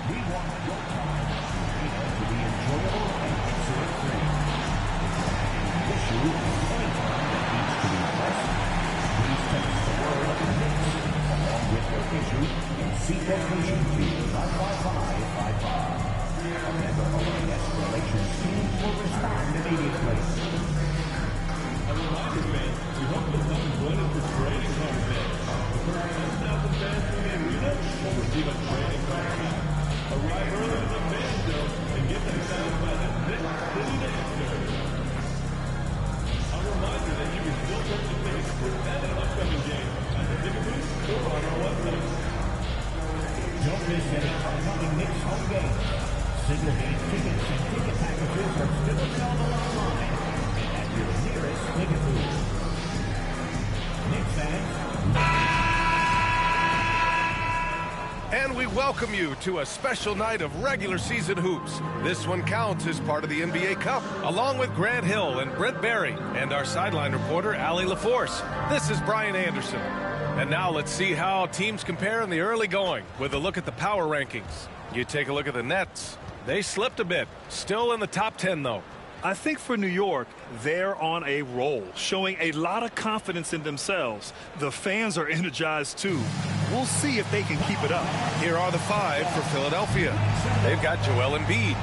We want your time to be enjoyable and cancer-free. Issue any time that needs to be pressed. Please text the word "mix" along with your issue in seat location to 55555. A member of our guest relations team will respond immediately. A reminder, fans, we hope that someone's running for trading card fans. The first 10,000 fans from the arena will receive a trading card pack. Arrive early to the fan zone and get them signed by the next city dancer. A reminder that you can still purchase tickets for that and upcoming games at the ticket booth or on our website. Don't miss any upcoming Knicks home games. Single game tickets and ticket packages are still available online and at your nearest ticket booth. Knicks fans. And we welcome you to a special night of regular season hoops. This one counts as part of the NBA Cup, along with Grant Hill and Brent Barry and our sideline reporter, Allie LaForce. This is Brian Anderson. And now let's see how teams compare in the early going with a look at the power rankings. You take a look at the Nets. They slipped a bit. Still in the top 10, though. I think for New York, they're on a roll, showing a lot of confidence in themselves. The fans are energized, too. We'll see if they can keep it up. Here are the five for Philadelphia. They've got Joel Embiid.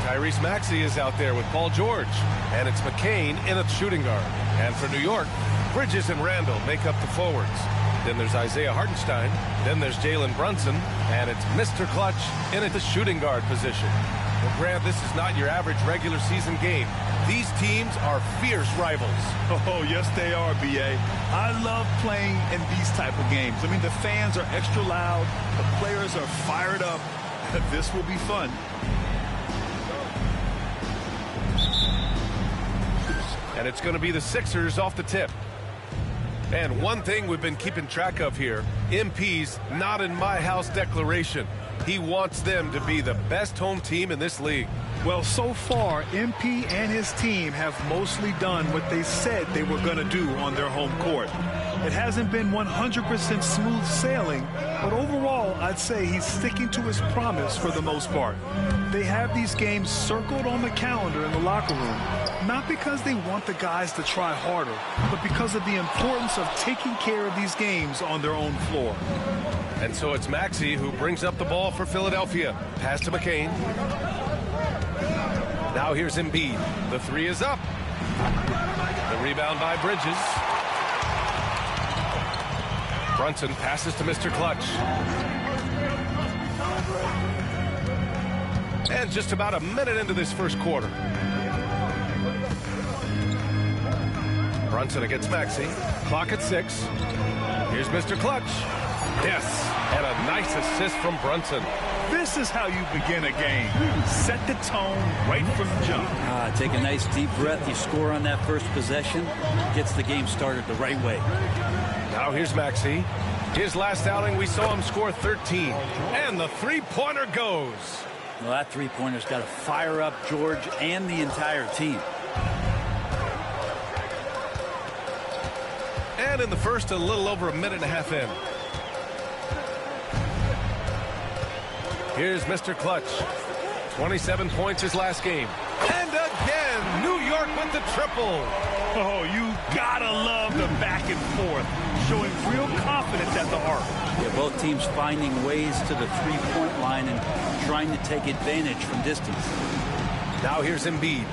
Tyrese Maxey is out there with Paul George. And it's McCain in at shooting guard. And for New York, Bridges and Randall make up the forwards. Then there's Isaiah Hartenstein. Then there's Jalen Brunson. And it's Mr. Clutch in at the shooting guard position. Well, Grant, this is not your average regular season game. These teams are fierce rivals. Oh, yes, they are, B.A. I love playing in these type of games. I mean, the fans are extra loud. The players are fired up. This will be fun. And it's going to be the Sixers off the tip. And one thing we've been keeping track of here, MP's not in my house declaration. He wants them to be the best home team in this league. Well, so far, MP and his team have mostly done what they said they were going to do on their home court. It hasn't been 100% smooth sailing, but overall, I'd say he's sticking to his promise for the most part. They have these games circled on the calendar in the locker room, not because they want the guys to try harder, but because of the importance of taking care of these games on their own floor. And so it's Maxey who brings up the ball for Philadelphia. Pass to McCain. Now here's Embiid. The three is up. The rebound by Bridges. Brunson passes to Mr. Clutch. And just about a minute into this first quarter. Brunson against Maxey. Clock at 6. Here's Mr. Clutch. Yes, and a nice assist from Brunson. This is how you begin a game. Set the tone right from jump. Take a nice deep breath. You score on that first possession. Gets the game started the right way. Now here's Maxey. His last outing, we saw him score 13. And the three-pointer goes. Well, that three-pointer's got to fire up George and the entire team. And in the first, a little over a minute and a half in. Here's Mr. Clutch. 27 points his last game. And again, New York with the triple. Oh, you gotta love the back and forth, showing real confidence at the arc. Yeah, both teams finding ways to the three-point line and trying to take advantage from distance. Now here's Embiid.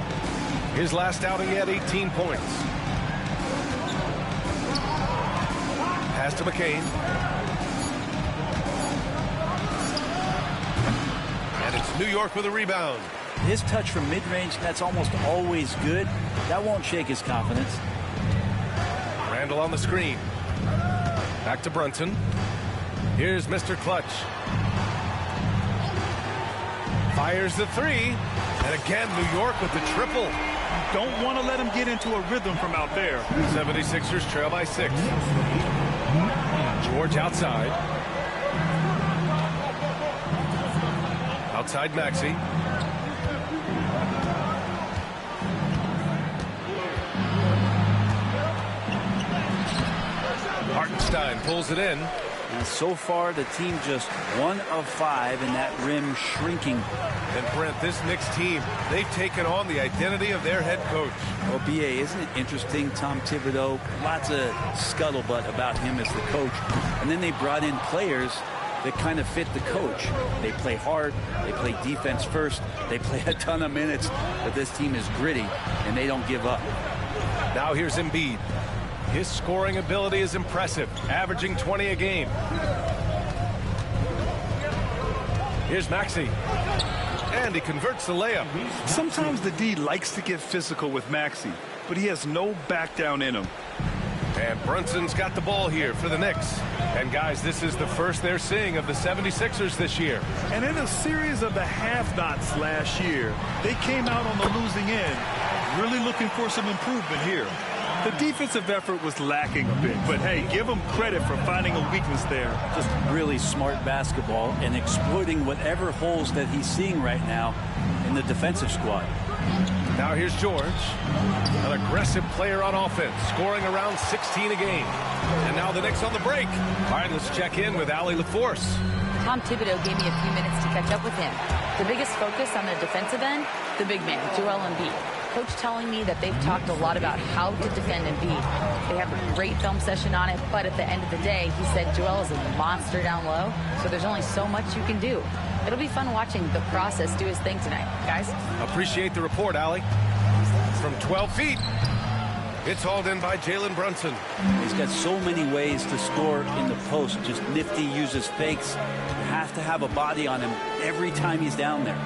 His last outing, he had 18 points. Pass to McCain. And it's New York with a rebound. His touch from mid-range, that's almost always good. That won't shake his confidence. Randall on the screen. Back to Brunson. Here's Mr. Clutch. Fires the three. And again, New York with the triple. Don't want to let him get into a rhythm from out there. 76ers trail by 6. George outside. Outside Maxey. Hartenstein pulls it in. And so far, the team just 1 of 5 in that rim shrinking. And Brent, this Knicks team, they've taken on the identity of their head coach. Well, B.A., isn't it interesting? Tom Thibodeau, lots of scuttlebutt about him as the coach. And then they brought in players that kind of fit the coach. They play hard, they play defense first, they play a ton of minutes, but this team is gritty, and they don't give up. Now here's Embiid. His scoring ability is impressive, averaging 20 a game. Here's Maxey. And he converts the layup. Sometimes the D likes to get physical with Maxey, but he has no back down in him. And Brunson's got the ball here for the Knicks. And guys, this is the first they're seeing of the 76ers this year. And in a series of the have-nots last year, they came out on the losing end, really looking for some improvement here. The defensive effort was lacking a bit, but hey, give them credit for finding a weakness there. Just really smart basketball and exploiting whatever holes that he's seeing right now in the defensive squad. Now here's George, an aggressive player on offense, scoring around 16 a game. And now the Knicks on the break. All right, let's check in with Allie LaForce. Tom Thibodeau gave me a few minutes to catch up with him. The biggest focus on the defensive end, the big man, Joel Embiid. Coach telling me that they've talked a lot about how to defend Embiid. They have a great film session on it, but at the end of the day, he said Joel is a monster down low, so there's only so much you can do. It'll be fun watching the process do his thing tonight, guys. Appreciate the report, Allie. From 12 feet, it's hauled in by Jalen Brunson. He's got so many ways to score in the post. Just nifty, uses fakes. You have to have a body on him every time he's down there.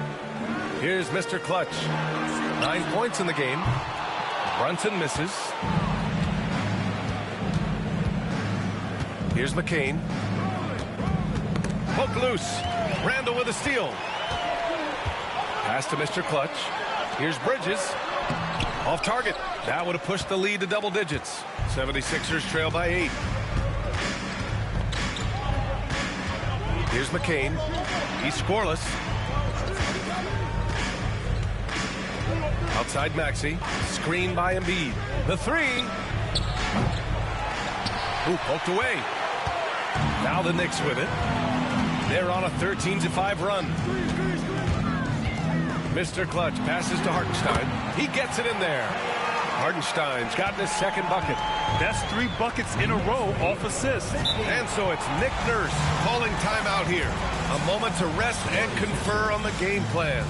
Here's Mr. Clutch. 9 points in the game. Brunson misses. Here's McCain. Poke loose. Randall with a steal. Pass to Mr. Clutch. Here's Bridges. Off target. That would have pushed the lead to double digits. 76ers trail by 8. Here's McCain. He's scoreless. Outside Maxey. Screen by Embiid. The three. Ooh, poked away. Now the Knicks with it. They're on a 13-5 run. Mr. Clutch passes to Hartenstein. He gets it in there. Hartenstein's gotten his second bucket. That's 3 buckets in a row off assists. And so it's Nick Nurse calling timeout here. A moment to rest and confer on the game plan.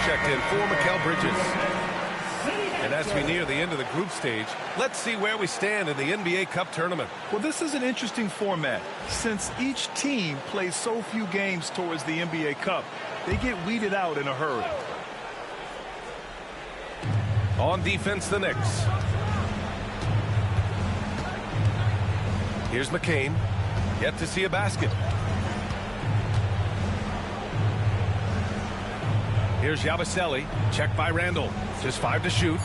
Checked in for Mikal Bridges. And as we near the end of the group stage, let's see where we stand in the NBA Cup tournament. Well, this is an interesting format. Since each team plays so few games towards the NBA Cup, they get weeded out in a hurry. On defense, the Knicks. Here's McCain. Yet to see a basket. Here's Yabusele. Checked by Randall. Just 5 to shoot.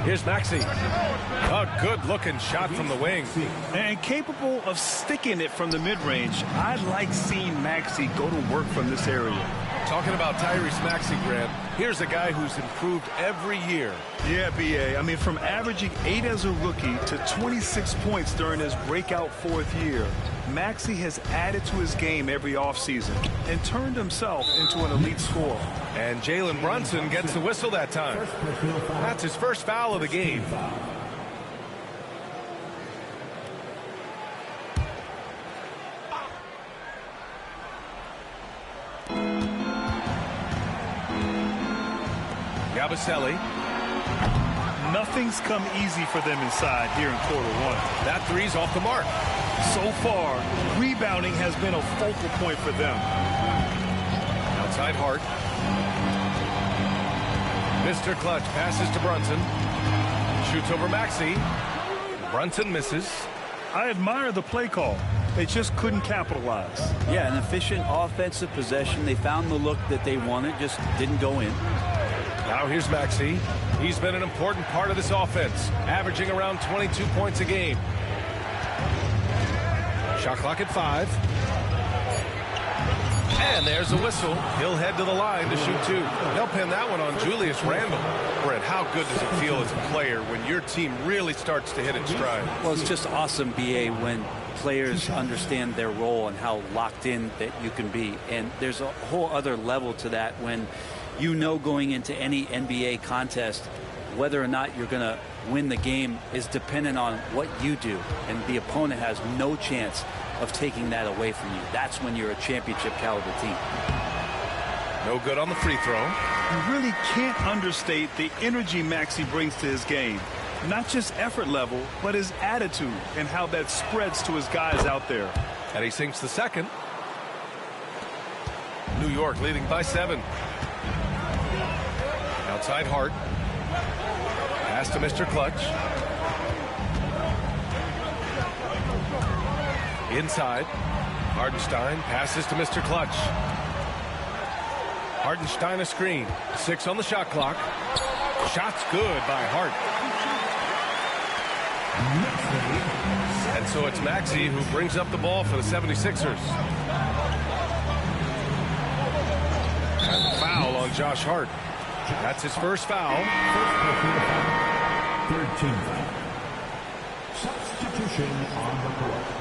Here's Maxey. A good-looking shot from the wing. And capable of sticking it from the mid-range. I like seeing Maxey go to work from this area. Talking about Tyrese Maxey, Grant, here's a guy who's improved every year. Yeah, B.A. I mean, from averaging 8 as a rookie to 26 points during his breakout 4th year, Maxey has added to his game every offseason and turned himself into an elite scorer. And Jalen Brunson gets the whistle that time. That's his first foul of the game. Yabusele. Nothing's come easy for them inside here in quarter one. That three's off the mark. So far, rebounding has been a focal point for them. Outside Hart. Mr. Clutch passes to Brunson. Shoots over Maxey. Brunson misses. I admire the play call. They just couldn't capitalize. Yeah, an efficient offensive possession. They found the look that they wanted, just didn't go in. Now here's Maxey. He's been an important part of this offense, averaging around 22 points a game. Shot clock at 5. And there's a whistle. He'll head to the line to shoot 2. They'll pin that one on Julius Randle. Brent, how good does it feel as a player when your team really starts to hit its stride? Well, it's just awesome, BA, when players understand their role and how locked in that you can be. And there's a whole other level to that when you know going into any NBA contest whether or not you're going to win the game is dependent on what you do, and the opponent has no chance of taking that away from you. That's when you're a championship caliber team. No good on the free throw. You really can't understate the energy Maxey brings to his game. Not just effort level, but his attitude and how that spreads to his guys out there. And he sinks the second. New York leading by 7. Outside Hart. Pass to Mr. Clutch. Inside. Hardenstein passes to Mr. Clutch. Hardenstein a screen. 6 on the shot clock. Shot's good by Hart. And so it's Maxey who brings up the ball for the 76ers. And foul on Josh Hart. That's his first foul. Third team foul. Substitution on the court.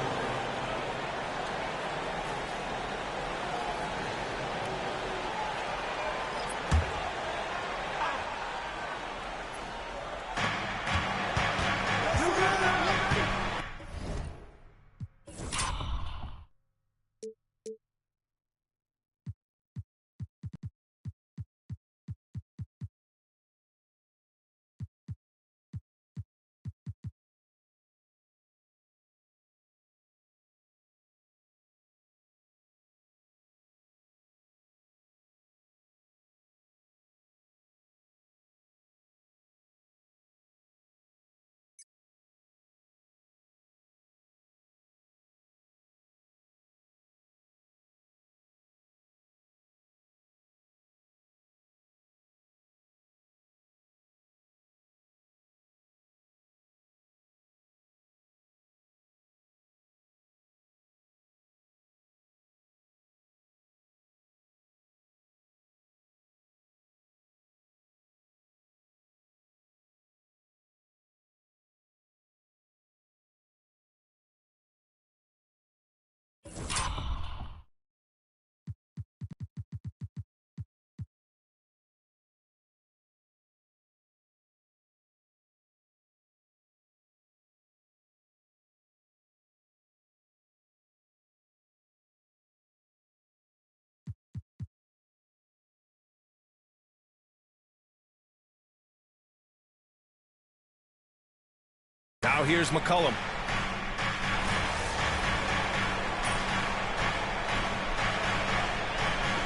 Now here's McCollum.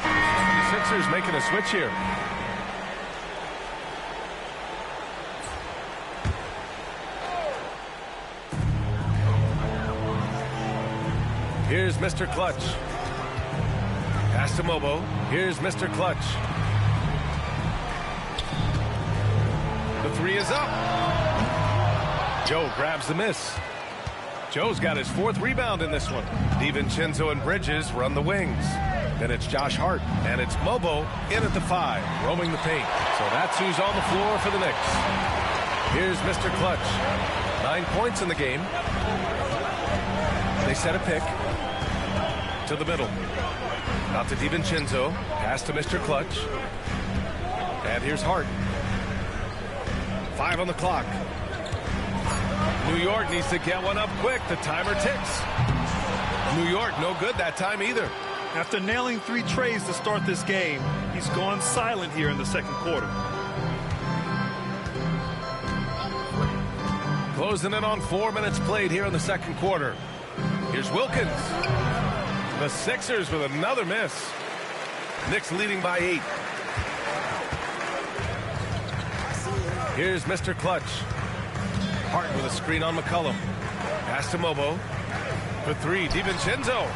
The Sixers making a switch here. Here's Mr. Clutch. Pass to Mobo. Here's Mr. Clutch. The 3 is up. Joe grabs the miss. Joe's got his 4th rebound in this one. DiVincenzo and Bridges run the wings. Then it's Josh Hart, and it's Mobo in at the 5, roaming the paint. So that's who's on the floor for the Knicks. Here's Mr. Clutch. 9 points in the game. They set a pick to the middle. Out to DiVincenzo. Pass to Mr. Clutch. And here's Hart. 5 on the clock. New York needs to get one up quick. The timer ticks. New York no good that time either. After nailing 3 trays to start this game, he's gone silent here in the second quarter. Closing in on 4 minutes played here in the second quarter. Here's Wilkins. The Sixers with another miss. Knicks leading by 8. Here's Mr. Clutch. Hart with a screen on McCollum. Pass to Mobo. For 3, DiVincenzo.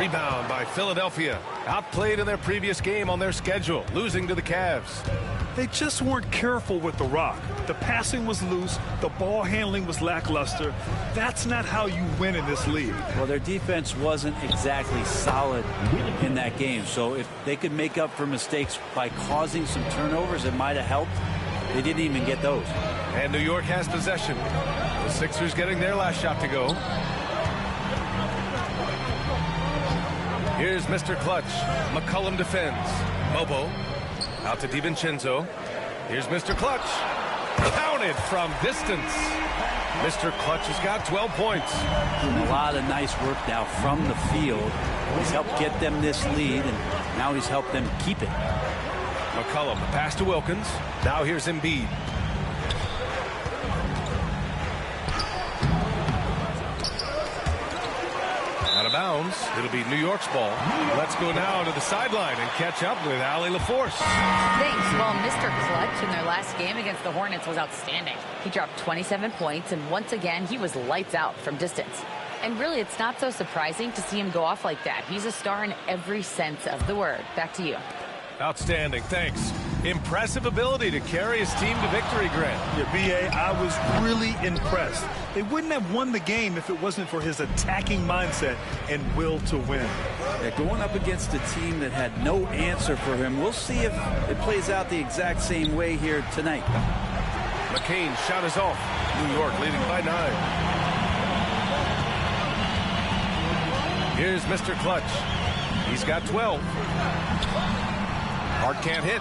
Rebound by Philadelphia. Outplayed in their previous game on their schedule, losing to the Cavs. They just weren't careful with the rock. The passing was loose. The ball handling was lackluster. That's not how you win in this league. Well, their defense wasn't exactly solid in that game. So if they could make up for mistakes by causing some turnovers, it might have helped. They didn't even get those. And New York has possession. The Sixers getting their last shot to go. Here's Mr. Clutch. McCollum defends. Mobo. Out to DiVincenzo. Here's Mr. Clutch. Counted from distance. Mr. Clutch has got 12 points. Doing a lot of nice work now from the field. He's helped get them this lead, and now he's helped them keep it. McCollum, the pass to Wilkins. Now here's Embiid. Out of bounds. It'll be New York's ball. Let's go now to the sideline and catch up with Allie LaForce. Thanks. Well, Mr. Clutch in their last game against the Hornets was outstanding. He dropped 27 points, and once again, he was lights out from distance. And really, it's not so surprising to see him go off like that. He's a star in every sense of the word. Back to you. Outstanding. Thanks. Impressive ability to carry his team to victory, Grant. Yeah, B.A., I was really impressed. They wouldn't have won the game if it wasn't for his attacking mindset and will to win. Yeah, going up against a team that had no answer for him. We'll see if it plays out the exact same way here tonight. McCain shot is off. New York leading by 9. Here's Mr. Clutch. He's got 12. Hart can't hit.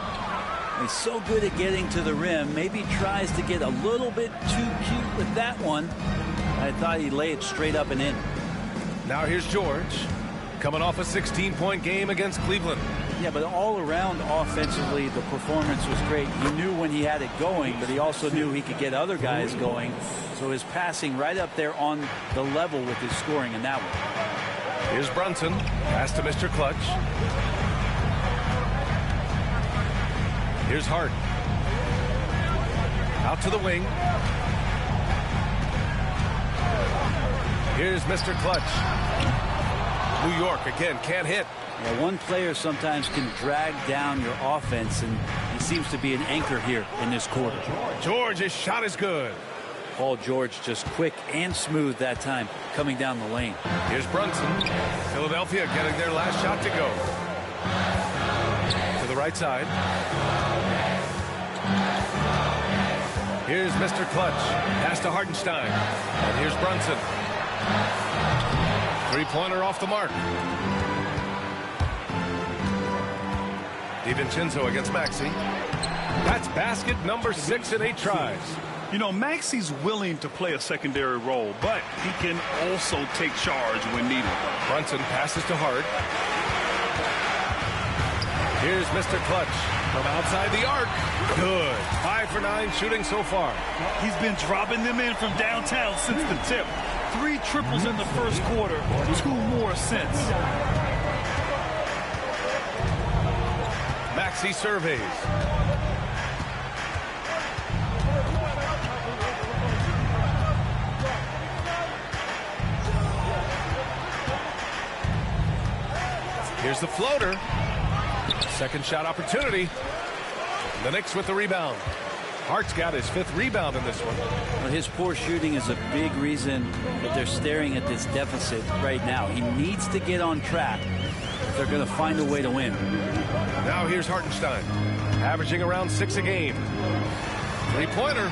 He's so good at getting to the rim. Maybe tries to get a little bit too cute with that one. I thought he'd lay it straight up and in. Now here's George. Coming off a 16-point game against Cleveland. Yeah, but all around offensively, the performance was great. He knew when he had it going, but he also knew he could get other guys going. So his passing right up there on the level with his scoring in that one. Here's Brunson. Pass to Mr. Clutch. Here's Hart. Out to the wing. Here's Mr. Clutch. New York again can't hit. Yeah, one player sometimes can drag down your offense, and he seems to be an anchor here in this quarter. George, his shot is good. Paul George just quick and smooth that time coming down the lane. Here's Brunson. Philadelphia getting their last shot to go. To the right side. Here's Mr. Clutch. Pass to Hartenstein. And here's Brunson. Three-pointer off the mark. DiVincenzo against Maxey. That's basket number 6 in 8 tries. You know, Maxey's willing to play a secondary role, but he can also take charge when needed. Brunson passes to Hart. Here's Mr. Clutch from outside the arc. Good. 5 for 9 shooting so far. He's been dropping them in from downtown since the tip. 3 triples in the first quarter, 2 more since. Maxey surveys. Here's the floater. Second shot opportunity. The Knicks with the rebound. Hart's got his 5th rebound in this one. Well, his poor shooting is a big reason that they're staring at this deficit right now. He needs to get on track if they're going to find a way to win. Now here's Hartenstein, averaging around 6 a game. Three-pointer.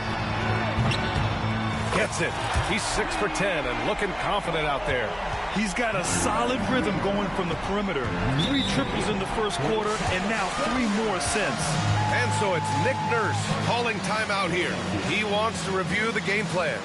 Gets it. He's 6 for 10 and looking confident out there. He's got a solid rhythm going from the perimeter. 3 triples in the first quarter and now 3 more since. And so it's Nick Nurse calling timeout here. He wants to review the game plan.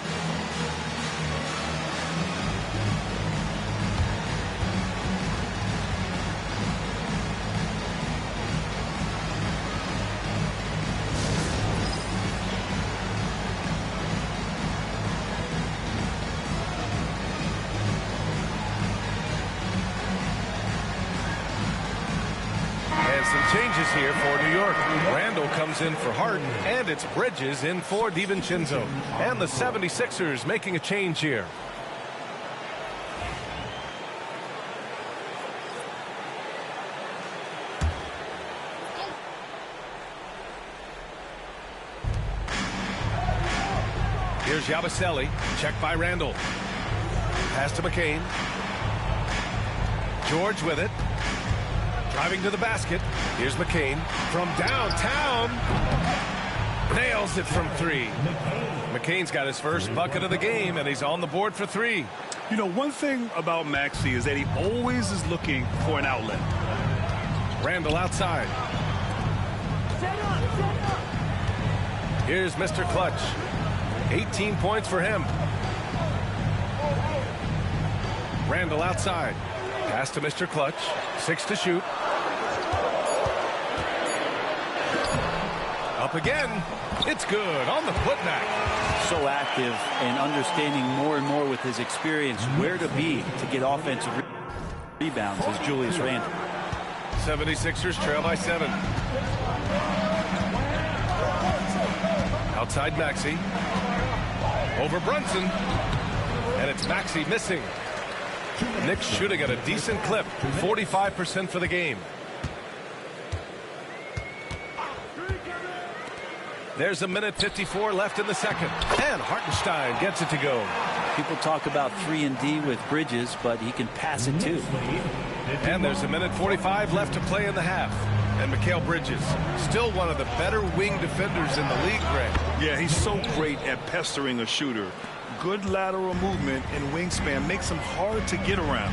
And some changes here for New York. Randall comes in for Hart, and it's Bridges in for DiVincenzo. And the 76ers making a change here. Here's Yabusele, checked by Randall. Pass to McCain. George with it. Driving to the basket. Here's McCain from downtown. Nails it from three. McCain's got his first bucket of the game, and he's on the board for three. You know, one thing about Maxey is that he always is looking for an outlet. Randall outside. Here's Mr. Clutch. 18 points for him. Randall outside. Pass to Mr. Clutch. 6 to shoot. Up again. It's good on the putback. So active and understanding more and more with his experience where to be to get offensive rebounds is Julius Randle. 76ers trail by 7. Outside Maxey. Over Brunson. And it's Maxey missing. Knicks shooting at a decent clip. 45% for the game. There's a minute 54 left in the second. And Hartenstein gets it to go. People talk about 3-and-D with Bridges, but he can pass it too. And there's a minute 45 left to play in the half. And Mikal Bridges, still one of the better wing defenders in the league, Greg. Yeah, he's so great at pestering a shooter. Good lateral movement and wingspan makes him hard to get around.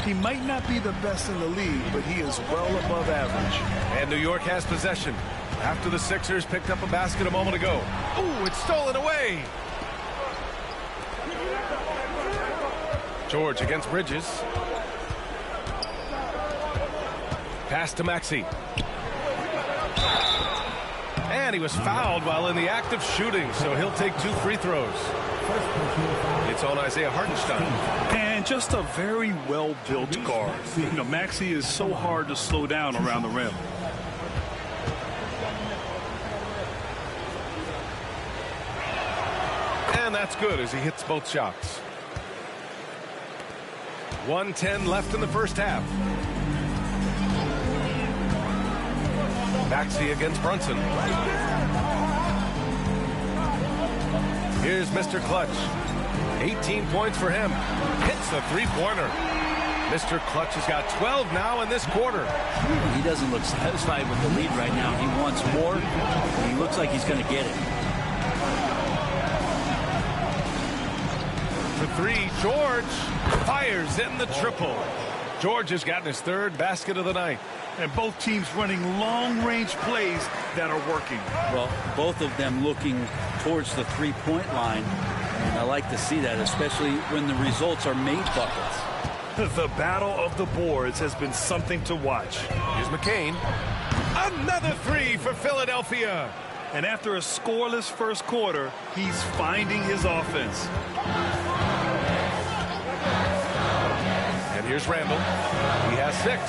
He might not be the best in the league, but he is well above average. And New York has possession after the Sixers picked up a basket a moment ago. Ooh, it's stolen away. George against Bridges. Pass to Maxey. And he was fouled while in the act of shooting, so he'll take 2 free throws. It's on Isaiah Hartenstein. And just a very well-built guard. You know, Maxey is so hard to slow down around the rim. And that's good as he hits both shots. 1:10 left in the first half. Maxey against Brunson. Here's Mr. Clutch. 18 points for him. Hits the three-pointer. Mr. Clutch has got 12 now in this quarter. He doesn't look satisfied with the lead right now. He wants more. He looks like he's going to get it. For three, George fires in the triple. George has gotten his third basket of the night. And both teams running long-range plays that are working. Well, both of them looking towards the three-point line. And I like to see that, especially when the results are made buckets. The battle of the boards has been something to watch. Here's McCain. Another three for Philadelphia. And after a scoreless first quarter, he's finding his offense. And here's Randall. He has 6.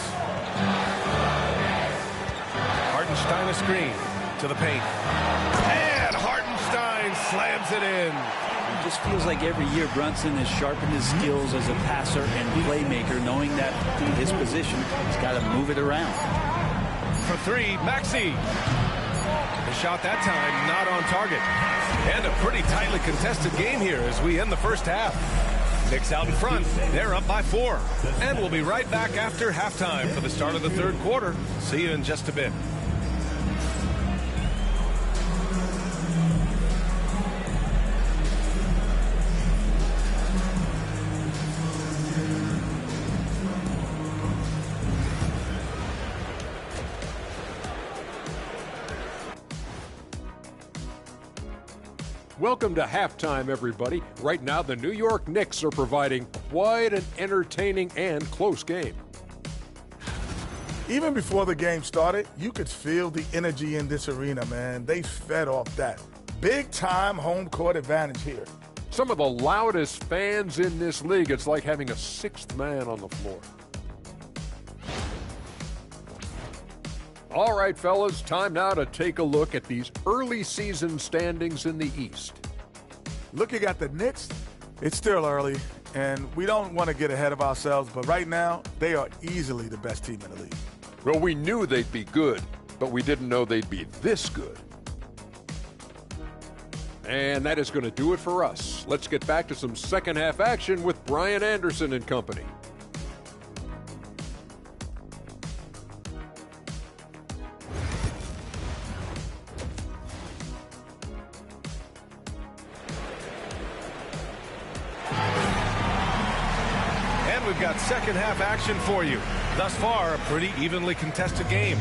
Hartenstein a screen to the paint. And Hartenstein slams it in. It just feels like every year Brunson has sharpened his skills as a passer and playmaker, knowing that in his position, he's got to move it around. For three, Maxey. The shot that time not on target. And a pretty tightly contested game here as we end the first half. Knicks out in front. They're up by 4. And we'll be right back after halftime for the start of the third quarter. See you in just a bit. Welcome to halftime, everybody. Right now, the New York Knicks are providing quite an entertaining and close game. Even before the game started, you could feel the energy in this arena, man. They fed off that. Big-time home court advantage here. Some of the loudest fans in this league. It's like having a 6th man on the floor. All right, fellas, time now to take a look at these early season standings in the East. Looking at the Knicks, it's still early, and we don't want to get ahead of ourselves, but right now, they are easily the best team in the league. Well, we knew they'd be good, but we didn't know they'd be this good. And that is going to do it for us. Let's get back to some second half action with Brian Anderson and company. We've got second half action for you. Thus far, a pretty evenly contested game.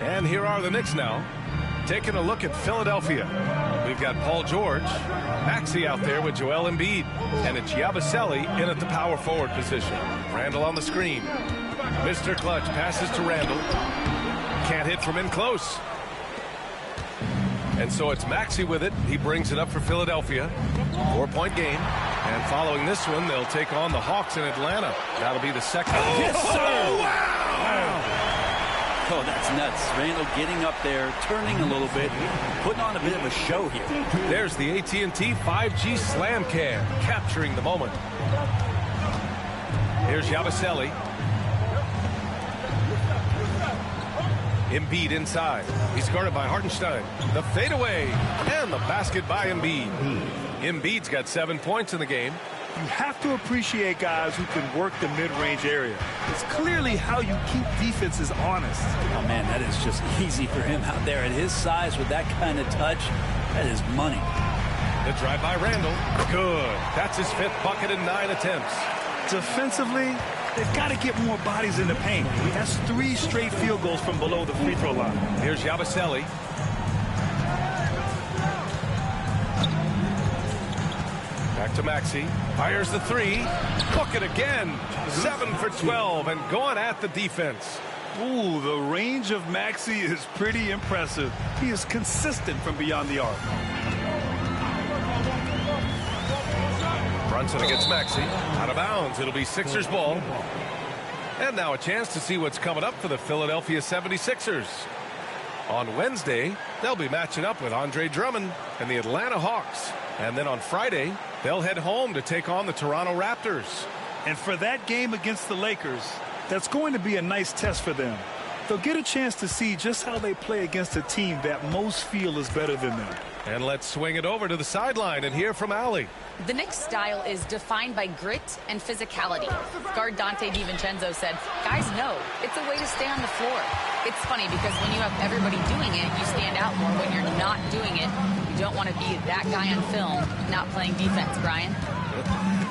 And here are the Knicks now. Taking a look at Philadelphia. We've got Paul George, Maxey out there with Joel Embiid, and it's Yabusele in at the power forward position. Randall on the screen. Mr. Clutch passes to Randall. Can't hit from in close. And so it's Maxey with it. He brings it up for Philadelphia. 4-point game. And following this one, they'll take on the Hawks in Atlanta. That'll be the second. Yes, sir. Wow. Oh, that's nuts. Randall getting up there, turning a little bit, putting on a bit of a show here. There's the AT&T 5G Slam Cam, capturing the moment. Here's Yabusele. Embiid inside. He's guarded by Hartenstein. The fadeaway and the basket by Embiid. Embiid's got 7 points in the game. You have to appreciate guys who can work the mid-range area. It's clearly how you keep defenses honest. Oh, man, that is just easy for him out there at his size with that kind of touch. That is money. The drive by Randall. Good. That's his 5th bucket in 9 attempts. Defensively, they've got to get more bodies in the paint. That's 3 straight field goals from below the free throw line. Here's Yabusele. Back to Maxey. Fires the 3. Book it again. 7 for 12 and going at the defense. Ooh, the range of Maxey is pretty impressive. He is consistent from beyond the arc. Brunson against Maxey. Out of bounds. It'll be Sixers ball. And now a chance to see what's coming up for the Philadelphia 76ers. On Wednesday, they'll be matching up with Andre Drummond and the Atlanta Hawks. And then on Friday, they'll head home to take on the Toronto Raptors. And for that game against the Lakers, that's going to be a nice test for them. They'll get a chance to see just how they play against a team that most feel is better than them. And let's swing it over to the sideline and hear from Allie. The Knicks' style is defined by grit and physicality. Guard Dante DiVincenzo said, guys know it's a way to stay on the floor. It's funny because when you have everybody doing it, you stand out more. When you're not doing it, you don't want to be that guy on film not playing defense, Brian.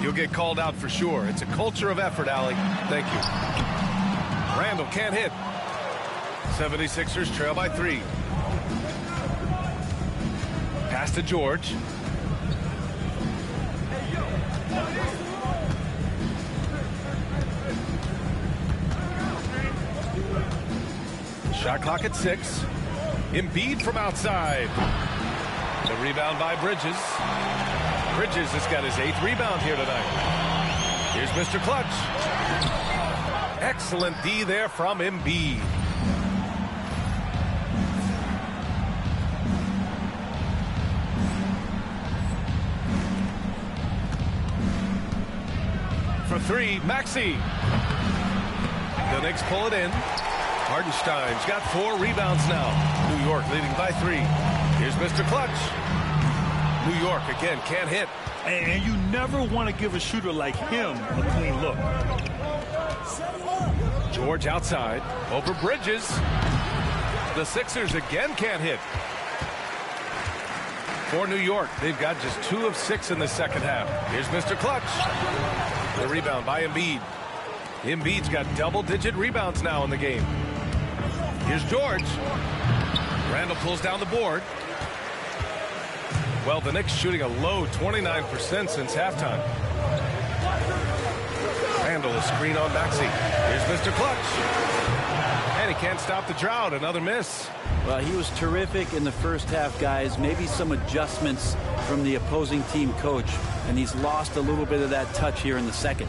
You'll get called out for sure. It's a culture of effort, Allie. Thank you. Randall can't hit. 76ers trail by 3. Pass to George. Shot clock at 6. Embiid from outside. The rebound by Bridges. Bridges has got his 8th rebound here tonight. Here's Mr. Clutch. Excellent D there from Embiid. For 3, Maxey. The Knicks pull it in. Hartenstein's got 4 rebounds now. New York leading by 3. Here's Mr. Clutch. New York again can't hit. And you never want to give a shooter like him a clean look. George outside over Bridges. The Sixers again can't hit. For New York, they've got just 2 of 6 in the second half. Here's Mr. Clutch. The rebound by Embiid. Embiid's got double-digit rebounds now in the game. Here's George. Randall pulls down the board. Well, the Knicks shooting a low 29% since halftime. Randall a screen on Maxey. Here's Mr. Clutch. And he can't stop the drought. Another miss. Well, he was terrific in the first half, guys. Maybe some adjustments from the opposing team coach, and he's lost a little bit of that touch here in the second.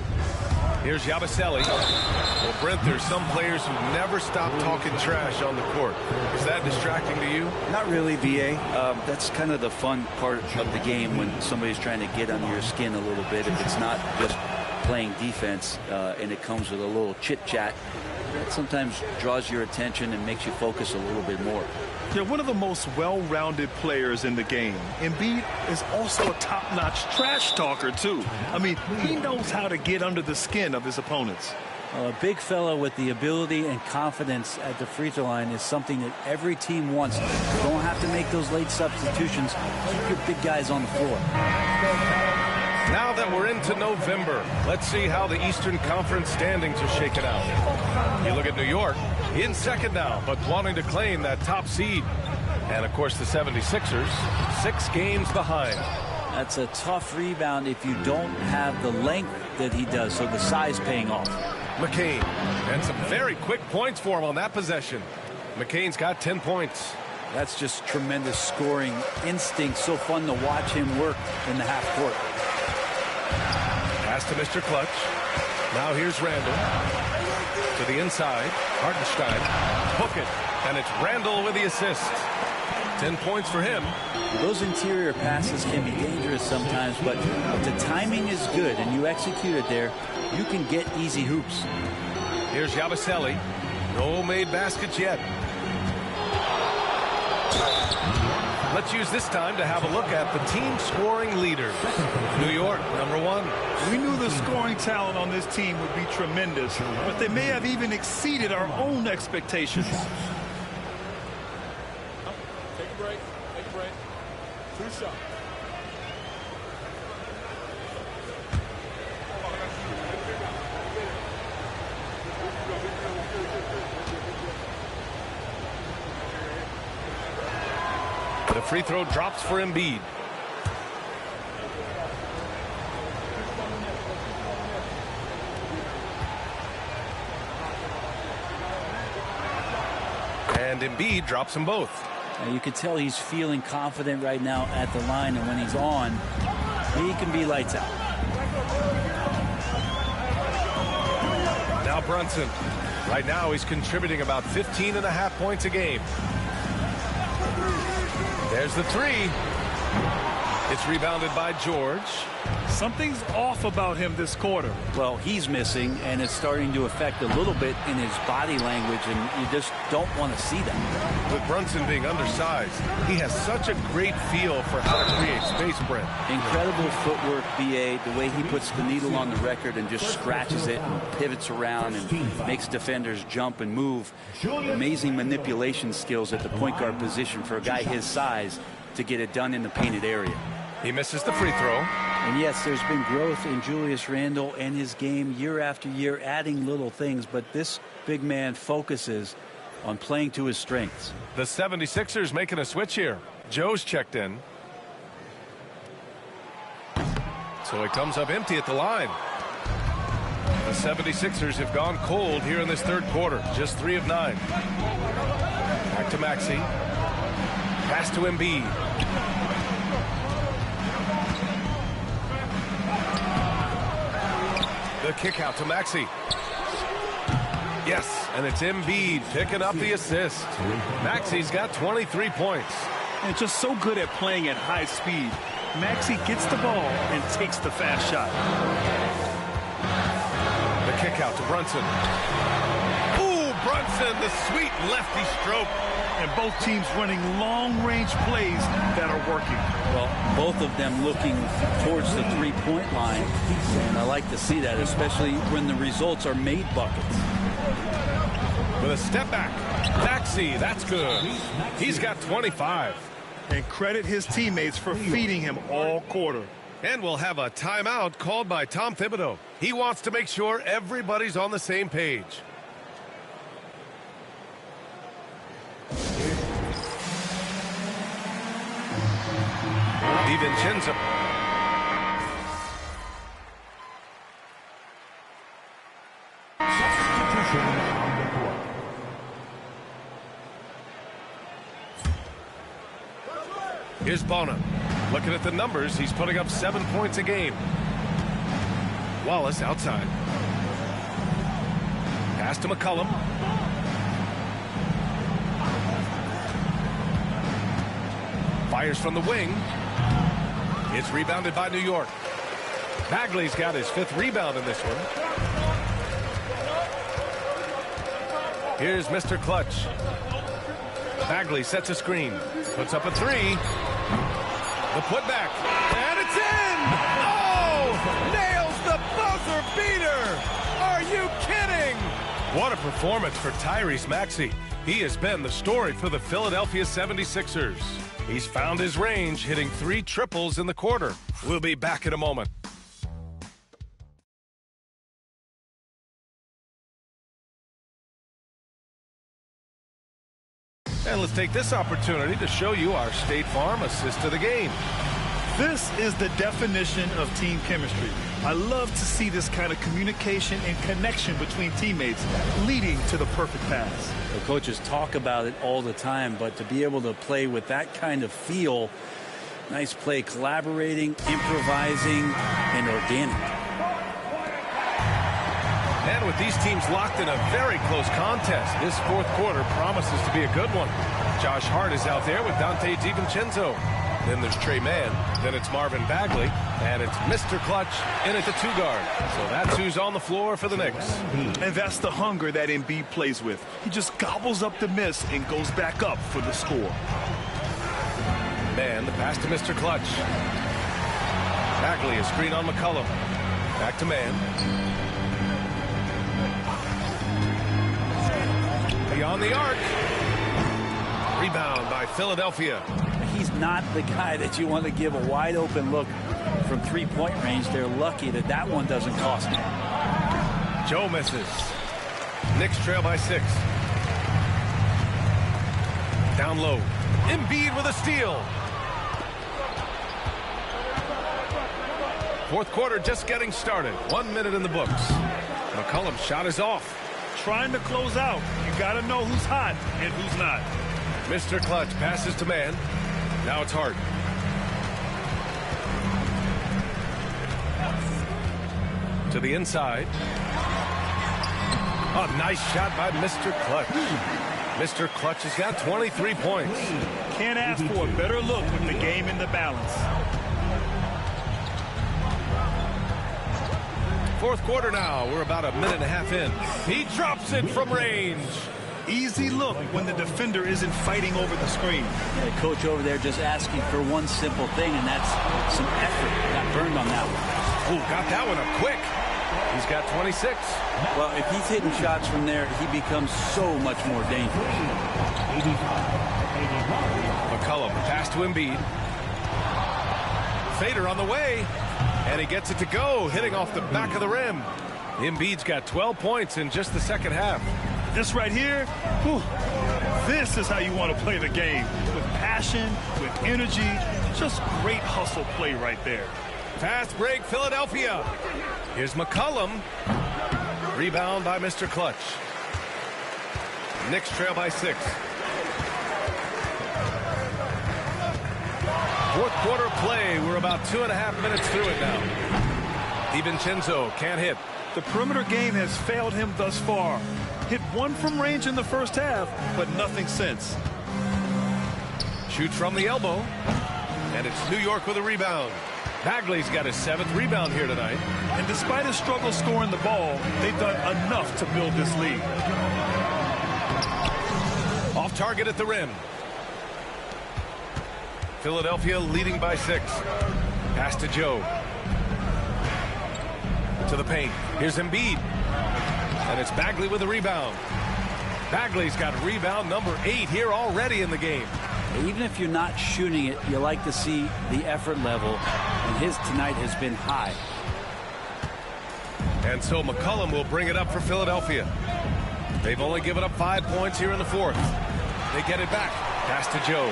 Here's Yabusele. Well, Brent, there's some players who never stop talking trash on the court. Is that distracting to you? Not really, VA. That's kind of the fun part of the game when somebody's trying to get under your skin a little bit. If it's not just playing defense and it comes with a little chit-chat, that sometimes draws your attention and makes you focus a little bit more. They're one of the most well-rounded players in the game. Embiid is also a top-notch trash talker, too. I mean, he knows how to get under the skin of his opponents. A big fella with the ability and confidence at the free throw line is something that every team wants. You don't have to make those late substitutions. Keep your big guys on the floor. Now that we're into November, let's see how the Eastern Conference standings are shaken out. You look at New York, in second now, but wanting to claim that top seed. And, of course, the 76ers, 6 games behind. That's a tough rebound if you don't have the length that he does, so the size paying off. McCain, and some very quick points for him on that possession. McCain's got 10 points. That's just tremendous scoring instinct. So fun to watch him work in the half court. Pass to Mr. Clutch. Now here's Randall. To the inside. Hartenstein. Hook it. And it's Randall with the assist. 10 points for him. Those interior passes can be dangerous sometimes, but if the timing is good and you execute it there, you can get easy hoops. Here's Yabusele. No made baskets yet. Let's use this time to have a look at the team scoring leaders. New York, #1. We knew the scoring talent on this team would be tremendous, but they may have even exceeded our own expectations. Take a break. Take a break. 2 shots. The free throw drops for Embiid. And Embiid drops them both. Now you can tell he's feeling confident right now at the line, and when he's on, he can be lights out. Now Brunson. Right now he's contributing about 15.5 points a game. There's the 3. It's rebounded by George. Something's off about him this quarter. Well, he's missing, and it's starting to affect a little bit in his body language, and you just don't want to see that. With Brunson being undersized, he has such a great feel for how to create space, Brent. Incredible footwork, BA, the way he puts the needle on the record and just scratches it and pivots around and makes defenders jump and move. Amazing manipulation skills at the point guard position for a guy his size to get it done in the painted area. He misses the free throw. And yes, there's been growth in Julius Randle and his game year after year, adding little things, but this big man focuses on playing to his strengths. The 76ers making a switch here. Joe's checked in. So he comes up empty at the line. The 76ers have gone cold here in this third quarter. Just 3 of 9. Back to Maxey. Pass to Embiid. The kick out to Maxey. Yes, and it's Embiid picking up the assist. Maxey's got 23 points. And just so good at playing at high speed. Maxey gets the ball and takes the fast shot. The kick out to Brunson. Ooh, Brunson, the sweet lefty stroke. And both teams running long-range plays that are working. Well, both of them looking towards the three-point line. And I like to see that, especially when the results are made buckets. With a step back. Maxey, that's good. He's got 25. And credit his teammates for feeding him all quarter. And we'll have a timeout called by Tom Thibodeau. He wants to make sure everybody's on the same page. DiVincenzo. Here's Bona. Looking at the numbers, he's putting up 7 points a game. Wallace outside. Pass to McCollum. Fires from the wing. It's rebounded by New York. Bagley's got his 5th rebound in this one. Here's Mr. Clutch. Bagley sets a screen. Puts up a 3. The putback. And it's in! Oh! Nails the buzzer beater! Are you kidding? What a performance for Tyrese Maxey. He has been the story for the Philadelphia 76ers. He's found his range, hitting 3 triples in the quarter. We'll be back in a moment. And let's take this opportunity to show you our State Farm assist to the game. This is the definition of team chemistry. I love to see this kind of communication and connection between teammates leading to the perfect pass. The coaches talk about it all the time, but to be able to play with that kind of feel, nice play, collaborating, improvising, and organic. And with these teams locked in a very close contest, this 4th quarter promises to be a good one. Josh Hart is out there with Dante DiVincenzo. Then there's Trey Mann. Then it's Marvin Bagley. And it's Mr. Clutch in at the 2 guard. So that's who's on the floor for the Knicks. And that's the hunger that Embiid plays with. He just gobbles up the miss and goes back up for the score. Mann, the pass to Mr. Clutch. Bagley, a screen on McCollum. Back to Mann. Beyond the arc. Rebound by Philadelphia. He's not the guy that you want to give a wide open look from 3-point range. They're lucky that that one doesn't cost them. Joe misses. Knicks trail by 6. Down low. Embiid with a steal. 4th quarter just getting started. 1 minute in the books. McCollum's shot is off. Trying to close out. You got to know who's hot and who's not. Mr. Clutch passes to Mann. Now it's Hart. To the inside. A nice shot by Mr. Clutch. Mr. Clutch has got 23 points. Can't ask for a better look with the game in the balance. 4th quarter now. We're about a minute and a half in. He drops it from range. Easy look when the defender isn't fighting over the screen. The coach over there just asking for one simple thing, and that's some effort. Got burned on that one. Ooh, got that one up quick. He's got 26. Well, if he's hitting shots from there, he becomes so much more dangerous. McCollum, pass to Embiid. Fader on the way, and he gets it to go, hitting off the back of the rim. Embiid's got 12 points in just the 2nd half. This right here, whew, this is how you want to play the game. With passion, with energy, just great hustle play right there. Fast break, Philadelphia. Here's McCollum. Rebound by Mr. Clutch. Knicks trail by 6. 4th quarter play. We're about 2.5 minutes through it now. DiVincenzo can't hit. The perimeter game has failed him thus far. Hit 1 from range in the 1st half, but nothing since. Shoots from the elbow. And it's New York with a rebound. Bagley's got his 7th rebound here tonight. And despite his struggle scoring the ball, they've done enough to build this lead. Off target at the rim. Philadelphia leading by 6. Pass to Joe. To the paint. Here's Embiid. And it's Bagley with a rebound. Bagley's got rebound number 8 here already in the game. Even if you're not shooting it, you like to see the effort level, and his tonight has been high. And so McCollum will bring it up for Philadelphia. They've only given up 5 points here in the 4th. They get it back. Pass to Joe.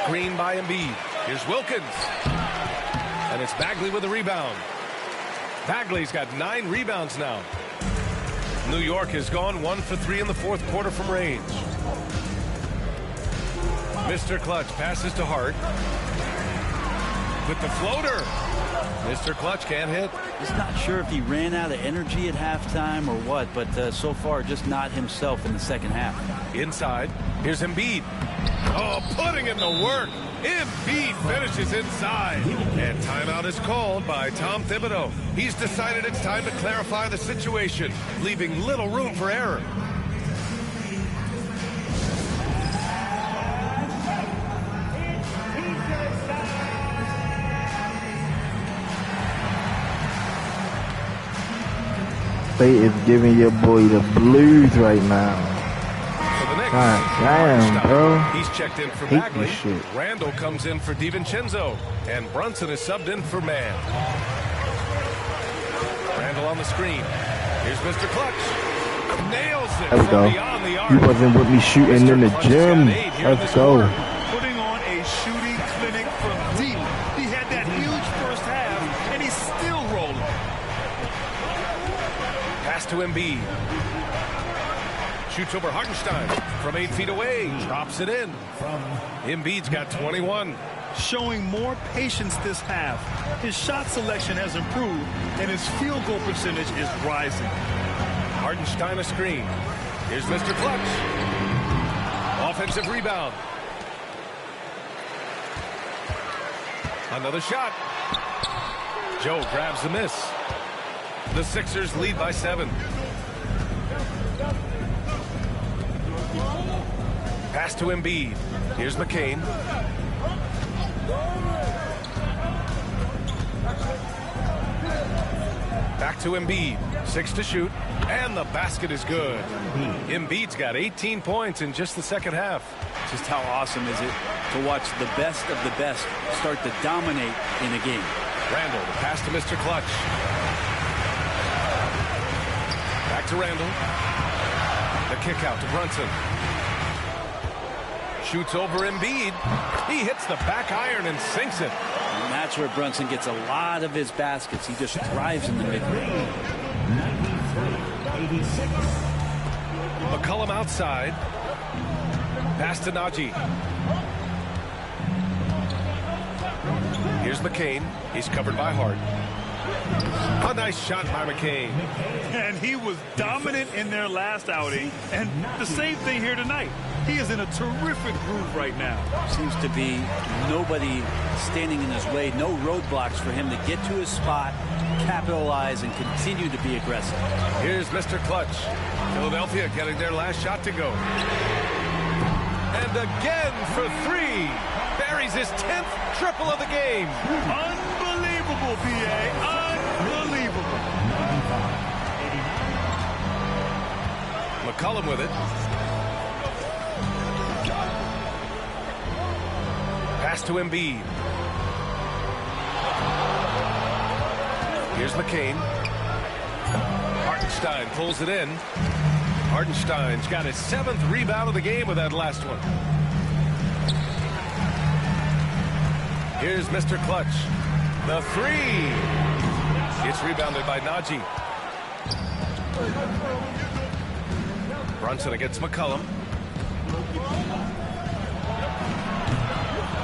Screen by Embiid. Here's Wilkins. And it's Bagley with a rebound. Bagley's got 9 rebounds now. New York has gone 1 for 3 in the 4th quarter from range. Mr. Clutch passes to Hart. With the floater. Mr. Clutch can't hit. Just not sure if he ran out of energy at halftime or what, but so far just not himself in the second half. Inside, here's Embiid. Oh, putting in the work. Embiid finishes inside. And timeout is called by Tom Thibodeau. He's decided it's time to clarify the situation, leaving little room for error. They is giving your boy the blues right now. God damn, bro. He's checked in for Hate Bagley. this shit. Randall comes in for DiVincenzo. And Brunson is subbed in for Mann. Randall on the screen. Here's Mr. Clutch. Nails it Let's from go. beyond the arc. You wasn't with me shooting in the gym. Let's go. Putting on a shooting clinic from deep. He had that huge first half, and he's still rolling. Pass to Embiid. Shoots over Hartenstein from 8 feet away. Drops it in. Embiid's got 21. Showing more patience this half. His shot selection has improved, and his field goal percentage is rising. Hartenstein a screen. Here's Mr. Clutch. Offensive rebound. Another shot. Joe grabs the miss. The Sixers lead by 7. Pass to Embiid. Here's McCain. Back to Embiid. 6 to shoot. And the basket is good. Embiid's got 18 points in just the second half. Just how awesome is it to watch the best of the best start to dominate in a game. Randall, the pass to Mr. Clutch. Back to Randall. The kick out to Brunson. Shoots over Embiid. He hits the back iron and sinks it. And that's where Brunson gets a lot of his baskets. He just thrives in the mid-range. McCollum outside. Pass to Najee. Here's McCain. He's covered by Hart. A nice shot by McCain. And he was dominant in their last outing, and the same thing here tonight. He is in a terrific groove right now. Seems to be nobody standing in his way, no roadblocks for him to get to his spot, capitalize, and continue to be aggressive. Here's Mr. Clutch. Philadelphia getting their last shot to go. And again for 3. Buries his 10th triple of the game. Unbelievable, PA. Unbelievable. McCollum with it. Pass to Embiid. Here's McCain. Hartenstein pulls it in. Hartenstein's got his 7th rebound of the game with that last one. Here's Mr. Clutch. The 3. It's rebounded by Najee. Brunson against McCollum.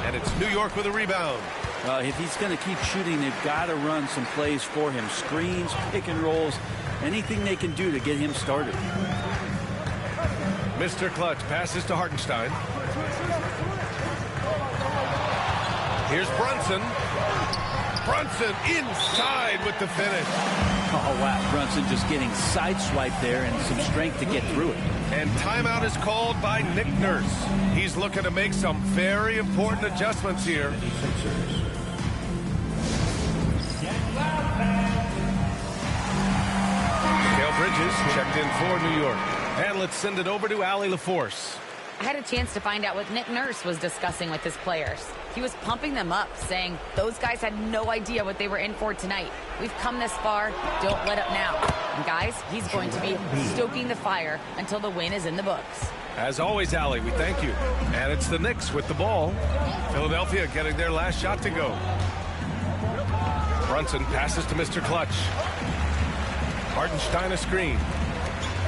And it's New York with a rebound. If he's going to keep shooting, they've got to run some plays for him. Screens, pick and rolls, anything they can do to get him started. Mr. Clutch passes to Hartenstein. Here's Brunson. Brunson inside with the finish. Oh, wow. Brunson just getting sideswiped there and some strength to get through it. And timeout is called by Nick Nurse. He's looking to make some very important adjustments here. Mikal Bridges checked in for New York. And let's send it over to Allie LaForce. I had a chance to find out what Nick Nurse was discussing with his players. He was pumping them up, saying those guys had no idea what they were in for tonight. We've come this far, don't let up now. And guys, he's going to be stoking the fire until the win is in the books. As always, Allie, we thank you. And it's the Knicks with the ball. Philadelphia getting their last shot to go. Brunson passes to Mr. Clutch. Hartenstein a screen.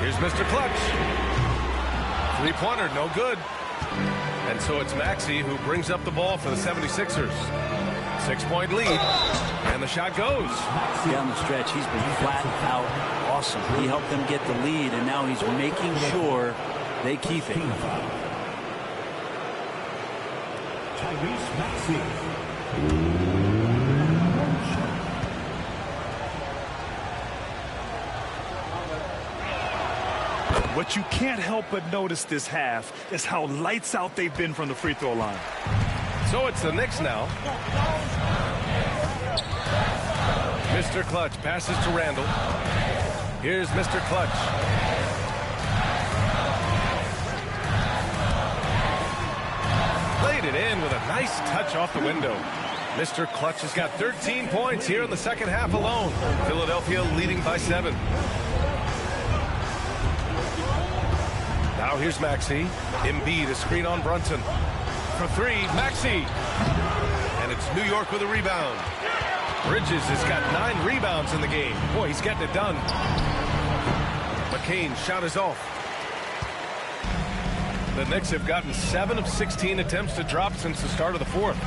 Here's Mr. Clutch. Three-pointer, no good. And so it's Maxey who brings up the ball for the 76ers. 6-point lead. And And the shot goes. Down the stretch, he's been flat out awesome. He helped them get the lead, and now he's making sure they keep it. Tyrese Maxey. What you can't help but notice this half is how lights out they've been from the free throw line. So it's the Knicks now. Mr. Clutch passes to Randall. Here's Mr. Clutch. Laid it in with a nice touch off the window. Mr. Clutch has got 13 points here in the second half alone. Philadelphia leading by 7. Now here's Maxey. Embiid, a screen on Brunson. For 3, Maxey. And it's New York with a rebound. Bridges has got 9 rebounds in the game. Boy, he's getting it done. McCain's shot is off. The Knicks have gotten 7 of 16 attempts to drop since the start of the fourth.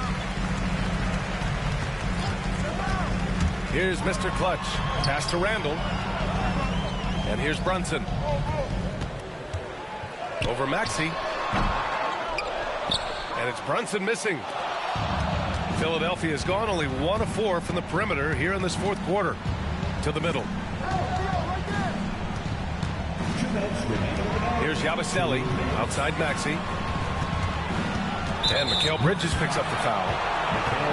Here's Mr. Clutch. Pass to Randall. And here's Brunson. Over Maxey. And it's Brunson missing. Philadelphia has gone only 1 of 4 from the perimeter here in this fourth quarter. To the middle. Here's Yabusele outside Maxey. And Mikal Bridges picks up the foul.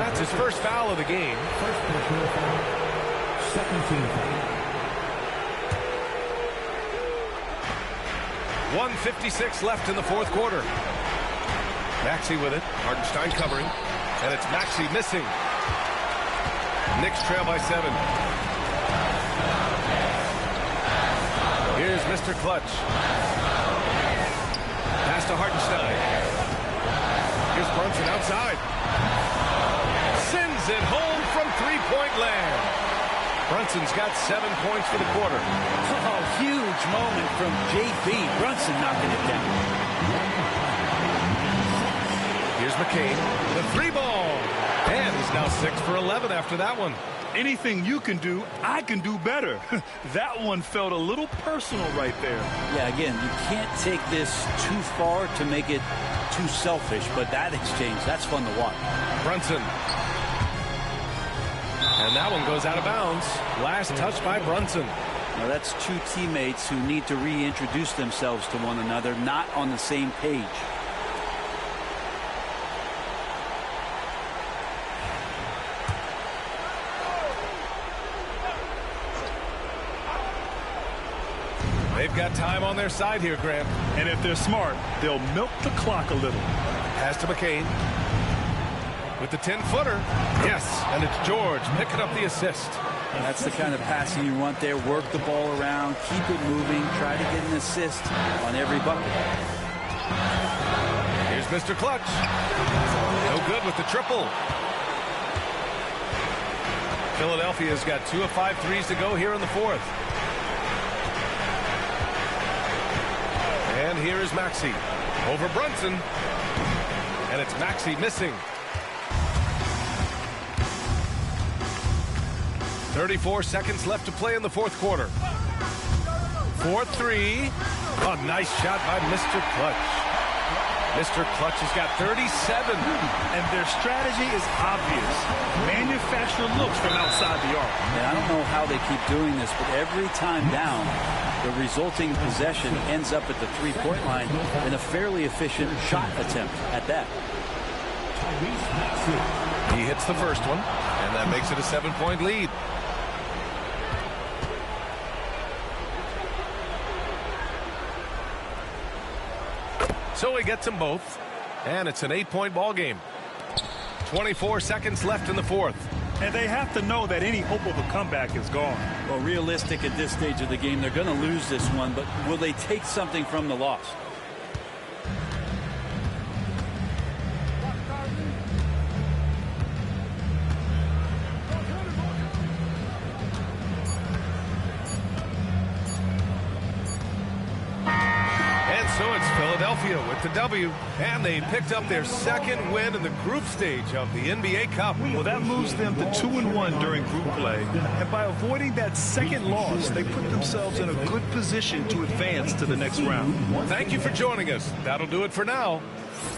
That's his first foul of the game. First personal foul. Second team foul. 1:56 left in the fourth quarter. Maxey with it. Hartenstein covering. And it's Maxey missing. Knicks trail by 7. Here's Mr. Clutch. Pass to Hartenstein. Here's Brunson outside. Sends it home from three-point land. Brunson's got 7 points for the quarter. Oh, huge moment from JB. Brunson knocking it down. Here's McCain. The 3-ball. And he's now 6 for 11 after that one. Anything you can do, I can do better. That one felt a little personal right there. Yeah, again, you can't take this too far to make it too selfish, but that exchange, that's fun to watch. Brunson. And that one goes out of bounds. Last touch by Brunson. Now that's 2 teammates who need to reintroduce themselves to one another, not on the same page. They've got time on their side here, Grant. And if they're smart, they'll milk the clock a little. Pass to McCain. With the 10-footer. Yes, and it's George picking up the assist. That's the kind of passing you want there. Work the ball around, keep it moving, try to get an assist on every bucket. Here's Mr. Clutch. No good with the triple. Philadelphia's got 2 of 5 threes to go here in the fourth. And here is Maxey over Brunson. And it's Maxey missing. 34 seconds left to play in the fourth quarter. 4-3. A nice shot by Mr. Clutch. Mr. Clutch has got 37. And their strategy is obvious. Manufacture looks from outside the arc. And I don't know how they keep doing this, but every time down, the resulting possession ends up at the three-point line in a fairly efficient shot attempt at that. He hits the first one, and that makes it a 7-point lead. So he gets them both, and it's an 8-point ball game. 24 seconds left in the fourth. And they have to know that any hope of a comeback is gone. Well, realistic at this stage of the game, they're going to lose this one, but will they take something from the loss? So it's Philadelphia with the W, and they picked up their second win in the group stage of the NBA Cup. Well, that moves them to 2-1 during group play, and by avoiding that second loss, they put themselves in a good position to advance to the next round. Thank you for joining us. That'll do it for now.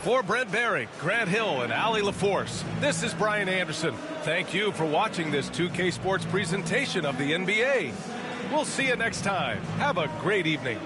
For Brent Barry, Grant Hill, and Allie LaForce, this is Brian Anderson. Thank you for watching this 2K Sports presentation of the NBA. We'll see you next time. Have a great evening.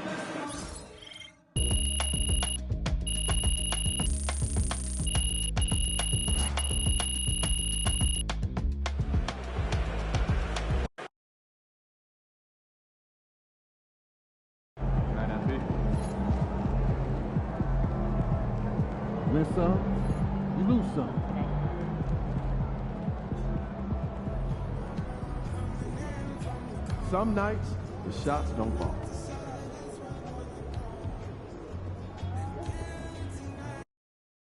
Win some, you lose some. Some nights, the shots don't fall.